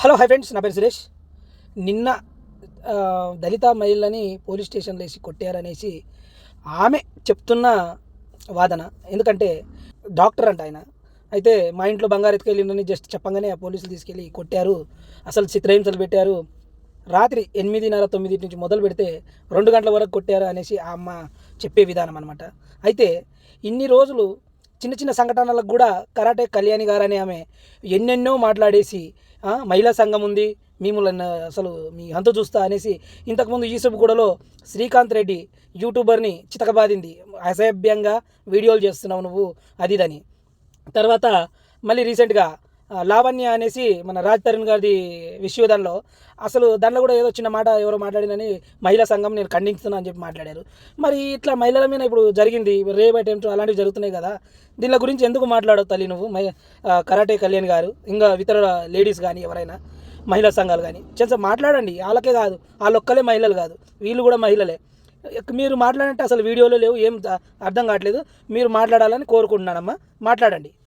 Hello hi friends, నా పేరు సురేష్. నిన్న దళిత మహిళని పోలీస్ స్టేషన్లో వేసి కొట్టారనేసి ఆమె చెప్తున్న వాదన. ఎందుకంటే డాక్టర్ అంట ఆయన. అయితే మా ఇంట్లో బంగారు ఎత్తుకెళ్ళిందని జస్ట్ చెప్పంగానే ఆ పోలీసులు తీసుకెళ్ళి కొట్టారు, అసలు చిత్రహింసలు పెట్టారు, రాత్రి 8:30, 9 నుంచి మొదలు పెడితే 2 గంటల వరకు కొట్టారు అనేసి ఆ అమ్మ చెప్పే విధానం అనమాట. అయితే ఇన్ని రోజులు చిన్న చిన్న సంఘటనలకు కూడా కరాటే కళ్యాణి గారు అనే ఆమె ఎన్నెన్నో మాట్లాడేసి మహిళా సంఘం ఉంది, మిమ్మల్ని అసలు మీ అంత చూస్తా అనేసి ఇంతకుముందు ఈసబగూడలో శ్రీకాంత్ రెడ్డి యూట్యూబర్ని చితకబాదింది. అసభ్యంగా వీడియోలు చేస్తున్నావు నువ్వు అది ఇదని. తర్వాత మళ్ళీ రీసెంట్గా లావణ్య అనేసి మన రాజ్ తరుణ్ గారిది విశ్వదాన్లో అసలు దాంట్లో కూడా ఏదో చిన్న మాట ఎవరో మాట్లాడిందని మహిళా సంఘం నేను ఖండిస్తున్నా అని చెప్పి మాట్లాడారు. మరి ఇట్లా మహిళల మీద ఇప్పుడు జరిగింది రేప్ అటెంప్ట్ అలాంటివి జరుగుతున్నాయి కదా, దీని గురించి ఎందుకు మాట్లాడవు తల్లి నువ్వు? కరాటే కళ్యాణ్ గారు ఇంకా ఇతర లేడీస్ కానీ ఎవరైనా మహిళా సంఘాలు కానీ కొంచెం మాట్లాడండి. వాళ్ళకే కాదు, వాళ్ళొక్కలే మహిళలు కాదు, వీళ్ళు కూడా మహిళలే. మీరు మాట్లాడంటే అసలు వీడియోలో లేవు, ఏం అర్థం కావట్లేదు. మీరు మాట్లాడాలని కోరుకుంటున్నానమ్మా, మాట్లాడండి.